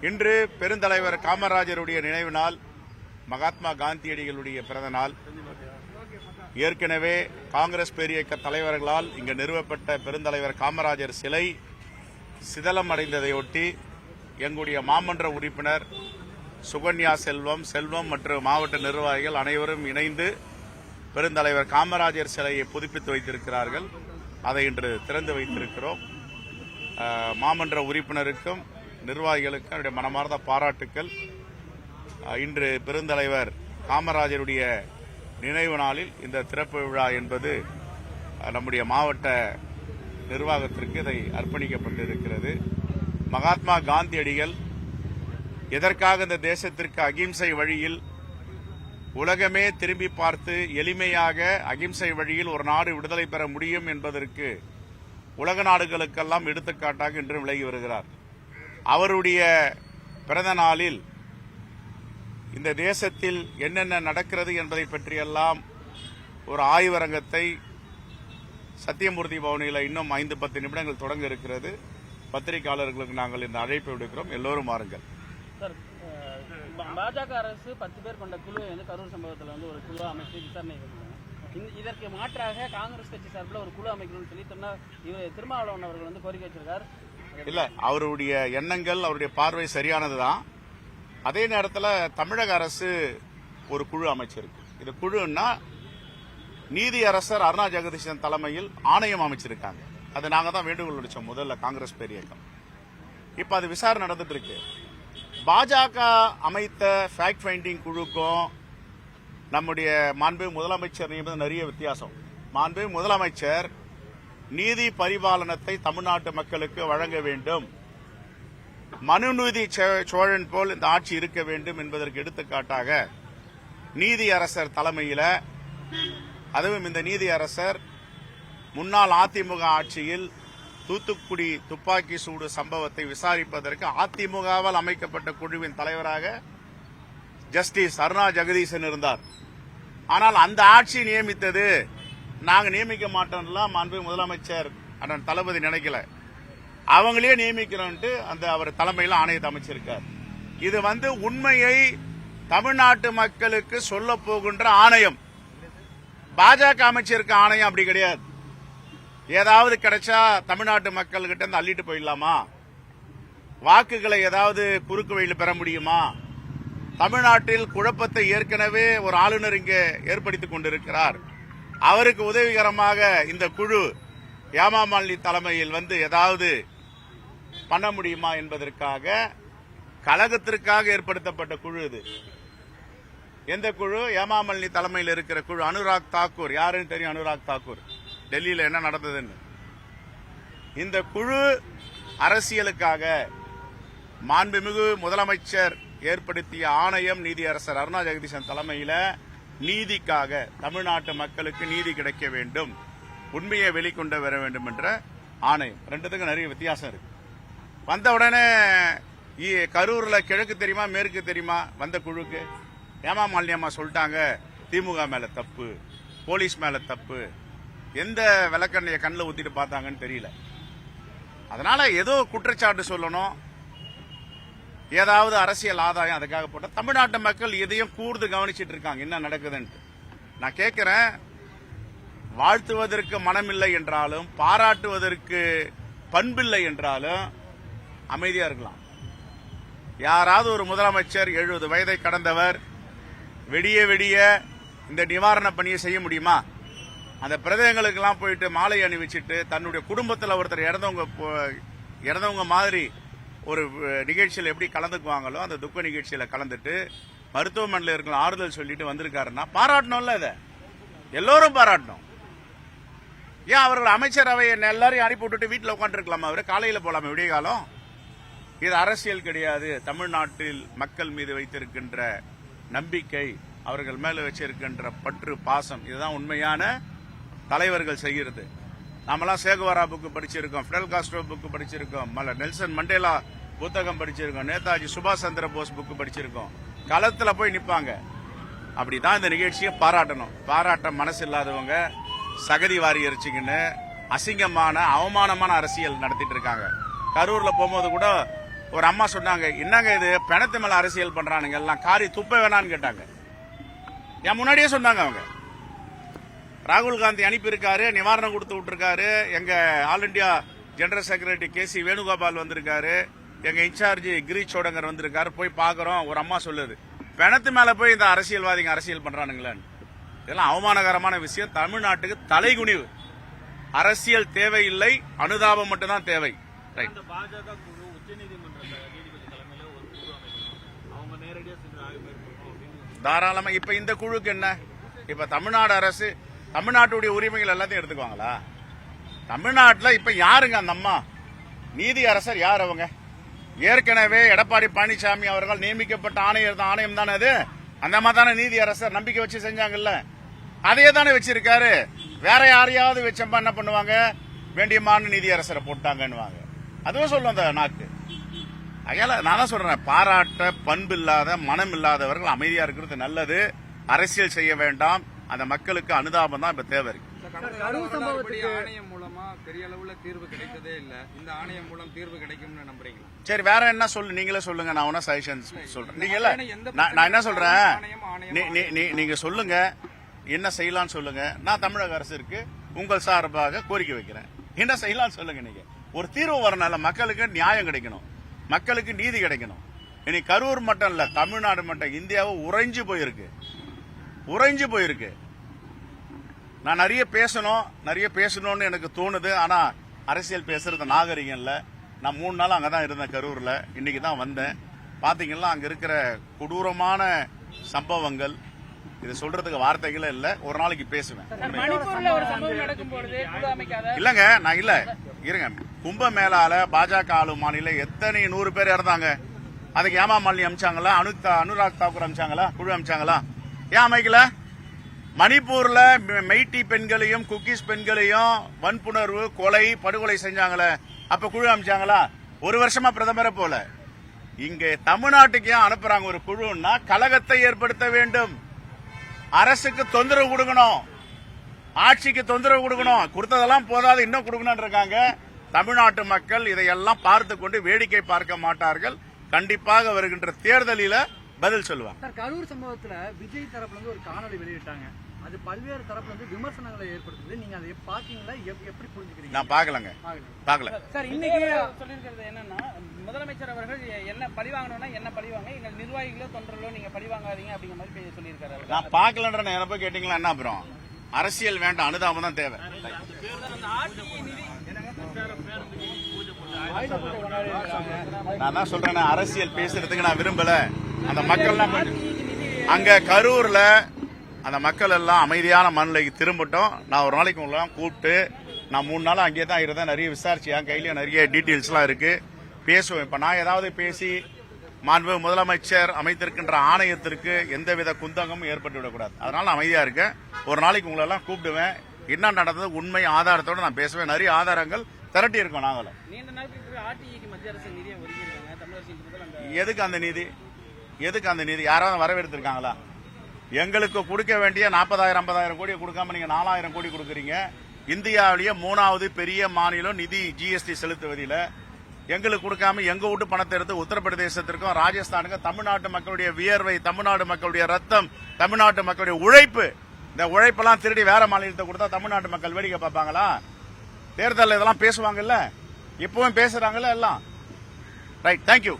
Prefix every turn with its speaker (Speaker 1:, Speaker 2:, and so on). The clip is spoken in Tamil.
Speaker 1: இன்று பெருந்தலைவர் காமராஜருடைய நினைவு நாள், மகாத்மா காந்தியடிகளுடைய பிறந்த நாள். ஏற்கனவே காங்கிரஸ் பேரியக்க தலைவர்களால் இங்கு நிறுவப்பட்ட பெருந்தலைவர் காமராஜர் சிலை சிதலம் அடைந்ததையொட்டி எங்களுடைய மாமன்ற உறுப்பினர் சுகன்யா செல்வம் மற்றும் மாவட்ட நிர்வாகிகள் அனைவரும் இணைந்து பெருந்தலைவர் காமராஜர் சிலையை புதுப்பித்து வைத்திருக்கிறார்கள். அதை இன்று திறந்து வைத்திருக்கிறோம். மாமன்ற உறுப்பினருக்கும் நிர்வாகிகளுக்கும் என்னுடைய மனமார்ந்த பாராட்டுக்கள். இன்று பெருந்தலைவர் காமராஜருடைய நினைவு நாளில் இந்த திறப்பு விழா என்பது நம்முடைய மாவட்ட நிர்வாகத்திற்கு இதை அர்ப்பணிக்கப்பட்டிருக்கிறது. மகாத்மா காந்தியடிகள் எதற்காக இந்த தேசத்திற்கு அகிம்சை வழியில் உலகமே திரும்பி பார்த்து எளிமையாக அகிம்சை வழியில் ஒரு நாடு விடுதலை பெற முடியும் என்பதற்கு உலக நாடுகளுக்கெல்லாம் எடுத்துக்காட்டாக இன்று விலகி வருகிறார். அவருடைய பிறந்த நாளில் இந்த தேசத்தில் என்னென்ன நடக்கிறது என்பதை பற்றியெல்லாம் ஒரு ஆய்வரங்கத்தை சத்தியமூர்த்தி பவனியில் இன்னும் 5-10 நிமிடங்கள் தொடங்க இருக்கிறது. பத்திரிகையாளர்களுக்கு நாங்கள் இந்த அழைப்பை விடுக்கிறோம். எல்லோரும் வாருங்கள்.
Speaker 2: பாஜக அரசு 10 பேர் கொண்ட குழு கரூர் சம்பவத்தில் ஒரு குழு அமைச்சு விசாரணை இதற்கு மாற்றாக காங்கிரஸ் கட்சி சார்பில் ஒரு குழு அமைக்கணும்னு சொல்லி திருமாவளவன் அவர்கள் கோரிக்கை வச்சிருக்கார்.
Speaker 1: இல்ல, அவருடைய எண்ணங்கள், அவருடைய பார்வை சரியானதுதான். அதே நேரத்தில் தமிழக அரசு ஒரு குழு அமைச்சிருக்கு. இது குழுன்னா நீதி அரசர் அருணா ஜெகதீசன் தலைமையில் ஆணையம் அமைச்சிருக்காங்க. அது நாங்க தான் வேண்டுகோள் வச்சோம் முதல்ல காங்கிரஸ் பேரியக்கம். இப்ப அது விசாரணை நடந்துட்டு இருக்கு. பாஜக அமைத்த ஃபேக்ட் ஃபைண்டிங் குழுக்கும் நம்முடைய மாண்புமிகு முதலமைச்சர் நியமனம் நிறைய வித்தியாசம். மாண்புமிகு முதலமைச்சர் நீதி பரிபாலனத்தை தமிழ்நாட்டு மக்களுக்கு வழங்க வேண்டும், மனுநீதி சோழன் போல் இந்த ஆட்சி இருக்க வேண்டும் என்பதற்கு எடுத்துக்காட்டாக நீதி அரசர் தலைமையில், அதுவும் இந்த நீதி அரசர் முன்னாள் அதிமுக ஆட்சியில் தூத்துக்குடி துப்பாக்கி சூடு சம்பவத்தை விசாரிப்பதற்கு அதிமுகவால் அமைக்கப்பட்ட குழுவின் தலைவராக ஜஸ்டிஸ் அருணா ஜெகதீசன் இருந்தார். ஆனால் அந்த ஆட்சி நியமித்தது நாங்க நியமிக்க மாட்டோம்லாம் மாண்புமிகு முதலமைச்சர் அண்ணன் தளபதி நினைக்கல. அவங்களே நியமிக்கிறோம்ட்டு அந்த அவர் தலைமையில் ஆணையத்தை அமைச்சிருக்கார். இது உண்மையை தமிழ்நாட்டு மக்களுக்கு சொல்ல போகின்ற ஆணையம். பாஜக அமைச்சிருக்க ஆணையம் அப்படி கிடையாது. ஏதாவது கிடைச்சா தமிழ்நாட்டு மக்கள் கிட்ட இருந்து அள்ளிட்டு போயிடலாமா? வாக்குகளை ஏதாவது குறுக்கு வழியில் பெற முடியுமா? தமிழ்நாட்டில் குழப்பத்தை ஏற்கனவே ஒரு ஆளுநர் இங்கே ஏற்படுத்திக் கொண்டிருக்கிறார். அவருக்கு உதவிகரமாக இந்த குழு ஏமாமாலினி தலைமையில் ஏதாவது பண்ண முடியுமா என்பதற்காக கழகத்திற்காக ஏற்படுத்தப்பட்ட குழு இது. எந்த குழு? ஏமாமாலினி தலைமையில் இருக்கிற குழு. அனுராக் தாக்கூர், யாருன்னு தெரியும்? அனுராக் தாக்கூர் டெல்லியில் என்ன நடந்ததுன்னு. இந்த குழு அரசியலுக்காக மாண்புமிகு முதலமைச்சர் ஏற்படுத்திய ஆணையம் நீதியரசர் அருணா ஜெகதீசன் தலைமையில் நீதிக்காக, தமிழ்நாட்டு மக்களுக்கு நீதி கிடைக்க வேண்டும், உண்மையை வெளிக்கொண்டு வர வேண்டும் என்ற ஆணையம். ரெண்டுத்துக்கும் நிறைய வித்தியாசம் இருக்கு. வந்த உடனே கரூர்ல கிழக்கு தெரியுமா மேற்கு தெரியுமா வந்த குழுக்கு? ஏமாமாலினி அம்மா சொல்லிட்டாங்க திமுக மேல தப்பு, போலீஸ் மேல தப்பு. எந்த விளக்கண்ணைய கண்ணில் ஊத்திட்டு பார்த்தாங்கன்னு தெரியல. அதனால ஏதோ குற்றச்சாட்டு சொல்லணும், ஏதாவது அரசியல் ஆதாயம் அதுக்காக போட்ட தமிழ்நாட்டு மக்கள் இதையும் கூர்ந்து கவனிச்சிட்டு இருக்காங்க என்ன நடக்குதுன்ட்டு. நான் கேட்கிறேன், வாழ்த்துவதற்கு மனமில்லை என்றாலும், பாராட்டுவதற்கு பண்பில்லை என்றாலும் அமைதியா இருக்கலாம். யாராவது ஒரு முதலமைச்சர் 70 வயதை கடந்தவர் வெடிய இந்த நிவாரண பணியை செய்ய முடியுமா? அந்த பிரதேசங்களுக்கெல்லாம் போயிட்டு மாலை அணிவிச்சிட்டு தன்னுடைய குடும்பத்தில் ஒருத்தர் இறந்தவங்க மாதிரி ஒரு நிகழ்ச்சியில் எப்படி கலந்துக்குவாங்களோ அந்த துக்க நிகழ்ச்சியில கலந்துட்டு மருத்துவமனையில் இருக்கிற ஆறுதல் சொல்லிட்டு வந்திருக்காருன்னா பாராட்டணும்ல. இதை எல்லோரும் பாராட்டணும். ஏன் அவர்கள் அமைச்சரவை எல்லாரையும் அனுப்பி விட்டுட்டு வீட்டில் உட்காந்துருக்கலாமா? அவரு காலையில் போலாமா விடிய காலம்? இது அரசியல் கிடையாது. தமிழ்நாட்டில் மக்கள் மீது வைத்திருக்கின்ற நம்பிக்கை, அவர்கள் மேல வச்சிருக்கின்ற பற்று, பாசம், இதுதான் உண்மையான தலைவர்கள் செய்கிறது. நாமெல்லாம் சேகுவாரா புக்கு படிச்சிருக்கோம், ஃபிடல் காஸ்ட்ரோ புக்கு படிச்சிருக்கோம், நெல்சன் மண்டேலா புத்தகம் படிச்சிருக்கோம், நேதாஜி சுபாஷ் சந்திர போஸ் புக்கு படிச்சிருக்கோம். களத்துல போய் நிப்பாங்க. அப்படிதான் இந்த நிகழ்ச்சியை பாராட்டணும். பாராட்ட மனசு இல்லாதவங்க சகதி வாரி எரிச்சிக்கின்னு அசிங்கமான அவமானமான அரசியல் நடத்திட்டு இருக்காங்க. கரூர்ல போகும்போது கூட ஒரு அம்மா சொன்னாங்க, என்னங்க இது பிணத்து மேல அரசியல் பண்றானுங்க, எல்லாம் காரி துப்ப வேணான்னு கேட்டாங்க. என் முன்னாடியே சொன்னாங்க அவங்க. ராகுல் காந்தி அனுப்பியிருக்காரு, நிவாரணம் கொடுத்து விட்டுருக்காரு. எங்க all India general secretary KC Venugopal வந்திருக்காரு, எங்க இன்சார்ஜ் கிரீஷ் சோடங்கர் வந்திருக்காரு, போய் பாக்குறோம். ஒரு அம்மா சொல்லுது, பிணத்து மேல போய் இந்த அரசியல்வாதிங்க அரசியல் பண்றானுங்களேன்னு. இதெல்லாம் அவமானகரமான விஷயம். தமிழ்நாட்டுக்கு தலைகுனிவு. அரசியல் தேவையில்லை, அனுதாபம் மட்டும்தான் தேவை. ரைட்.
Speaker 3: பாஜக குழு உச்சநீதிமன்ற நீதிபதி தலைமையில ஒரு குழு அமைக்கணும், அவங்க நேரடியா சென்று ஆய்வு மேற்கொள்ளணும் அப்படின்னு
Speaker 1: தாராளமா. இப்ப இந்த குழுக்கு என்ன? இப்ப தமிழ்நாடு அரசு தமிழ்நாட்டுடைய உரிமைகள் எல்லாத்தையும் எடுத்துக்குவாங்களா? தமிழ்நாட்டில் இப்ப யாருங்க அந்த அம்மா? நீதி அரசர் யார் அவங்க? ஏற்கனவே எடப்பாடி பழனிசாமி அவர்கள் நியமிக்கப்பட்ட ஆணையம் தானே அது. அந்த அம்மா தானே நீதி அரசர். நம்பிக்கை வச்சு செஞ்சாங்கல்ல, அதையே தானே வச்சிருக்காரு. வேற யாரையாவது வச்சப்பா என்ன பண்ணுவாங்க? வேண்டியமான நீதி அரசரை போட்டாங்கன்னு அதுவும் சொல்லும் அந்த நாக்கு. அதனால நான் தான் சொல்றேன், பாராட்ட பண்பு இல்லாத மனம் இல்லாதவர்கள் அமைதியா இருக்கிறது நல்லது. அரசியல் செய்ய வேண்டாம். அந்த மக்களுக்கு அனுதாபம் தான் இப்ப தேவை இருக்கு.
Speaker 4: ஆணையம் மூலமா பெரிய அளவுல தீர்வு கிடைத்ததே இல்ல. இந்த ஆணையம் மூலம் தீர்வு கிடைக்கும்னு நம்புறீங்களா?
Speaker 1: சரி, வேற என்ன சொல்லு, நீங்களே சொல்லுங்க. நான் ஒன்னும் சஜஷன் சொல்றேன். நீங்க இல்ல, நான் என்ன சொல்றேன், நீங்க சொல்லுங்க என்ன செய்யலாம்னு சொல்லுங்க. நான் தமிழக அரசுக்கு உங்கள் சார்பாக கோரிக்கை வைக்கிறேன். என்ன செய்யலாம்னு சொல்லுங்க. நீங்க ஒரு தீர்வு வரனால மக்களுக்கு நியாயம் கிடைக்கணும், மக்களுக்கு நீதி கிடைக்கணும். இனி கரூர் மட்டும் இல்ல, தமிழ்நாடு மட்டும் இந்தியாவை உறைஞ்சு போயிருக்கு. நான் நிறைய பேசணும்னு எனக்கு தோணுது. ஆனா அரசியல் பேசுறது நாகரிகம் இல்ல. நான் 3 நாள் அங்கதான் இருந்தேன் கரூர்ல. இன்னைக்கு தான் வந்தேன். பாத்தீங்கன்னா அங்க இருக்கிற கொடூரமான சம்பவங்கள், இது சொல்றதுக்கு வார்த்தைகளே இல்ல. ஒரு நாளைக்கு பேசுவேன்.
Speaker 2: மணிப்பூர்ல ஒரு சம்பவம் நடக்கும்போது குழு அமைக்காத
Speaker 1: இல்லங்க, நான் இல்ல இருங்க. கும்பமேளால பாஜக ஆளும் மாநில எத்தனை 100 பேர் இறந்தாங்க. அதுக்கு ஏமா மாலினி அமிச்சாங்களா? அனுராக் தாக்கூர் அமிச்சாங்களா? குழு அமிச்சாங்களா? ஏன் அமைக்கல? மணிப்பூர்ல மெய்ட்டி பெண்களையும் குக்கீஸ் பெண்களையும் வன்புணர்வு, கொலை, படுகொலை செஞ்சாங்களே, அப்ப குழு அமைச்சாங்களா? 1 வருஷமா பிரதமரை போல. இங்க தமிழ்நாட்டுக்கு ஏன் அனுப்புறாங்க ஒரு குழுன்னா? கலகத்தை ஏற்படுத்த வேண்டும், அரசுக்கு தொந்தரவு கொடுக்கணும், ஆட்சிக்கு தொந்தரவு கொடுக்கணும். கொடுத்ததெல்லாம் போதாது, இன்னும் கொடுக்கணும் இருக்காங்க. தமிழ்நாட்டு மக்கள் இதையெல்லாம் பார்த்து கொண்டு வேடிக்கை பார்க்க மாட்டார்கள். கண்டிப்பாக வருகின்ற தேர்தலில் பதில் சொல்லுவாங்க.
Speaker 5: சார், கரூர் சம்பவத்துல விஜய் தரப்புல இருந்து ஒரு காணொலி வெளியிட்டாங்க. அது பல்வேறு தரப்புல இருந்து விமர்சனங்களை ஏற்படுத்துது. நீங்க அதை பாத்தீங்களா? எப்படி புரிஞ்சுக்கிறீங்க?
Speaker 1: நான் பார்க்கலங்க, பார்க்கல.
Speaker 2: சார், இன்னைக்கு சொல்லியிருக்கிறது என்னன்னா, முதலமைச்சர் அவர்கள் என்ன பழி வாங்கணும்னா என்ன பழி வாங்க, எங்கள் நிர்வாகிகளோ தொண்டர்களோ நீங்க பழி வாங்காதீங்க அப்படிங்கிற மாதிரி சொல்லியிருக்காரு.
Speaker 1: நான் பார்க்கலன்ற என்ன போய் கேட்டீங்களா? என்ன அப்புறம் அரசியல் வேண்டாம், அனுதாபம் தான் தேவை. நான் தான் சொல்றேன், அரசியல் பேசுறதுக்கு நான் விரும்பல. அந்த மக்கள்லாம் அங்க கரூர்ல அந்த மக்கள் எல்லாம் அமைதியான மனநிலைக்கு திரும்பட்டும். நான் ஒரு நாளைக்கு உங்களெல்லாம் கூப்பிட்டு, நான் 3 நாள் அங்கேயே தான் இருந்தேன். நிறைய விசாரிச்சு என் கையிலேயே நிறைய டீட்டெயில்ஸ் எல்லாம் இருக்கு, பேசுவேன். இப்ப நான் ஏதாவது பேசி மாண்பு முதலமைச்சர் அமைத்திருக்கின்ற ஆணையத்திற்கு எந்தவித குந்தகமும் ஏற்பட்டுவிடக்கூடாது. அதனால நான் அமைதியா இருக்கேன். ஒரு நாளைக்கு உங்களெல்லாம் கூப்பிடுவேன். என்ன நடந்தது உண்மை ஆதாரத்தோடு நான் பேசுவேன். நிறைய ஆதாரங்கள் திரட்டி இருக்கோம். நாங்களும்
Speaker 2: நீண்ட நாட்களுக்கு RTIக்கு மத்திய அரசு நிதியை ஒதுக்கியிருக்காங்க. தமிழக
Speaker 1: எதுக்கு அந்த நிதி யாராவது வரவேற்றிருக்காங்களா? எங்களுக்கு கொடுக்க வேண்டிய 40,000 50,000 கோடி கொடுக்காம நீங்க 4,000 கோடி கொடுக்கறீங்க. இந்தியாவிலேயே 3வது பெரிய மாநிலம் நிதி GST செலுத்துவதில். எங்களுக்கு கொடுக்காம எங்க வீட்டு பணத்தை எடுத்து உத்தரப்பிரதேசத்திற்கும் ராஜஸ்தானுக்கும், தமிழ்நாட்டு மக்களுடைய வியர்வை, தமிழ்நாடு மக்களுடைய ரத்தம், தமிழ்நாட்டு மக்களுடைய உழைப்பு, இந்த உழைப்பெல்லாம் திருடி வேற மாநிலத்தை கொடுத்தா தமிழ்நாட்டு மக்கள் வேடிக்கை பார்ப்பாங்களா? தேர்தல் இதெல்லாம் பேசுவாங்கல்ல, இப்பவும் பேசுறாங்கல்ல எல்லாம். Right, thank you.